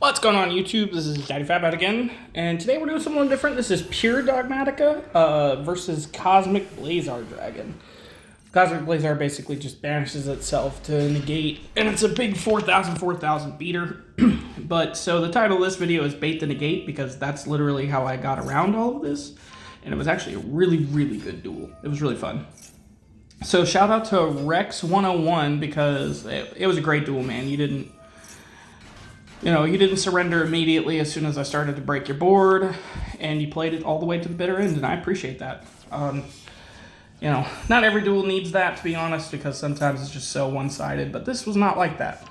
What's going on YouTube? This is Daddy Fatbat again, and today we're doing something different. This is pure Dogmatika versus Cosmic Blazar Dragon. Cosmic Blazar basically just banishes itself to negate, and it's a big 4,000 beater. But so the title of this video is Bait the Negate, because that's literally how I got around all of this, and it was actually a really good duel. It was really fun. So shout out to Rex101 because it was a great duel, man. You didn't surrender immediately as soon as I started to break your board, and you played it all the way to the bitter end, and I appreciate that. Not every duel needs that, to be honest, because sometimes it's just so one-sided, but this was not like that.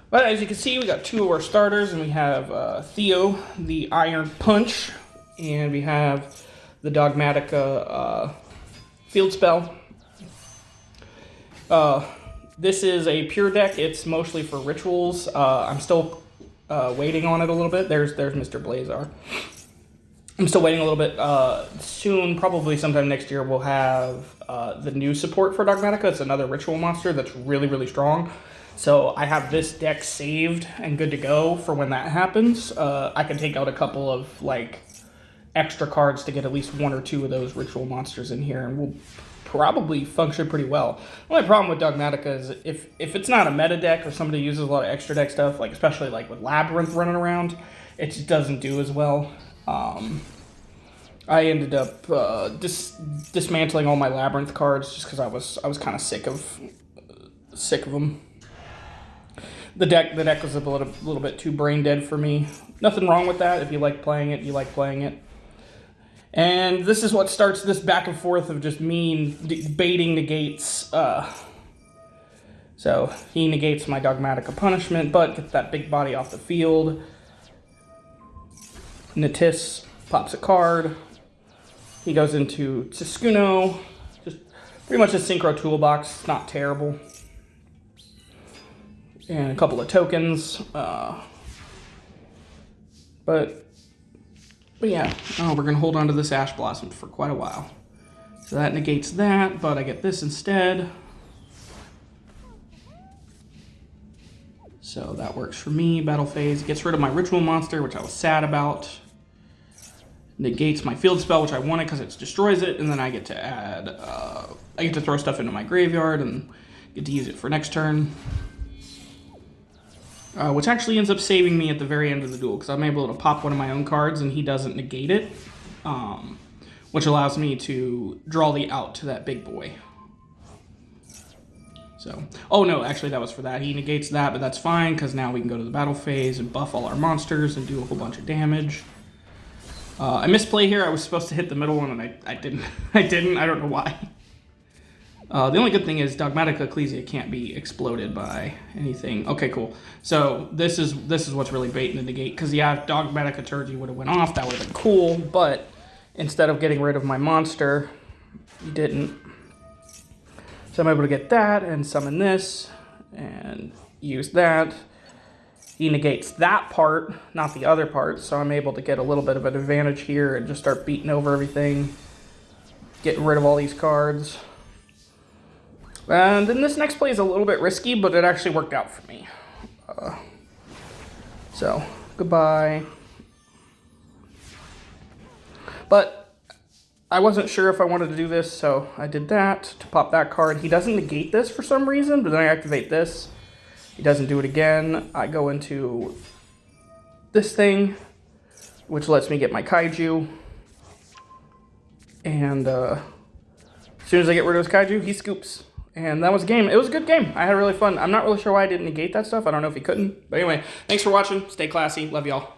But as you can see, we got two of our starters, and we have Theo, the Iron Punch, and we have the Dogmatika field spell. This is a pure deck. It's mostly for rituals. I'm still waiting on it a little bit. There's Mr. Blazar. I'm still waiting a little bit. Soon, probably sometime next year, we'll have the new support for Dogmatika. It's another ritual monster that's really strong. So I have this deck saved and good to go for when that happens. I can take out a couple of extra cards to get at least one or two of those ritual monsters in here, and we'll probably function pretty well. The only problem with Dogmatika is if it's not a meta deck or somebody uses a lot of extra deck stuff, especially with Labyrinth running around, it just doesn't do as well. I ended up dismantling all my Labyrinth cards just because I was kind of sick of them. The deck was a little bit too brain dead for me. Nothing wrong with that. If you like playing it, you like playing it. And this is what starts this back and forth of just me baiting negates. So he negates my Dogmatika punishment, but gets that big body off the field. Natis pops a card. He goes into Tsukuno. Just pretty much a synchro toolbox. It's not terrible. And a couple of tokens. But yeah, we're going to hold on to this Ash Blossom for quite a while. So that negates that, but I get this instead. So that works for me. Battle phase gets rid of my ritual monster, which I was sad about. Negates my field spell, which I wanted because it destroys it, and then I get to add, I get to throw stuff into my graveyard and get to use it for next turn. Which actually ends up saving me at the very end of the duel, because I'm able to pop one of my own cards and he doesn't negate it, which allows me to draw the out to that big boy. So, oh no, actually that was for that. He negates that, but that's fine, because now we can go to the battle phase and buff all our monsters and do a whole bunch of damage. I misplay here. I was supposed to hit the middle one, and I didn't. I don't know why. The only good thing is Dogmatika Ecclesia can't be exploded by anything. Okay, cool. So this is what's really baiting the negate, because yeah, if Dogmatika Turgy would have went off, that would have been cool, but instead of getting rid of my monster, he didn't. So I'm able to get that and summon this and use that. He negates that part, not the other part, so I'm able to get a little bit of an advantage here and just start beating over everything, getting rid of all these cards. And then this next play is a little bit risky, but it actually worked out for me. So, goodbye. But I wasn't sure if I wanted to do this, so I did that to pop that card. He doesn't negate this for some reason, but then I activate this. He doesn't do it again. I go into this thing, which lets me get my Kaiju. And as soon as I get rid of his Kaiju, he scoops. And that was a game. It was a good game. I had really fun. I'm not really sure why I didn't negate that stuff. I don't know if he couldn't. But anyway, thanks for watching. Stay classy. Love y'all.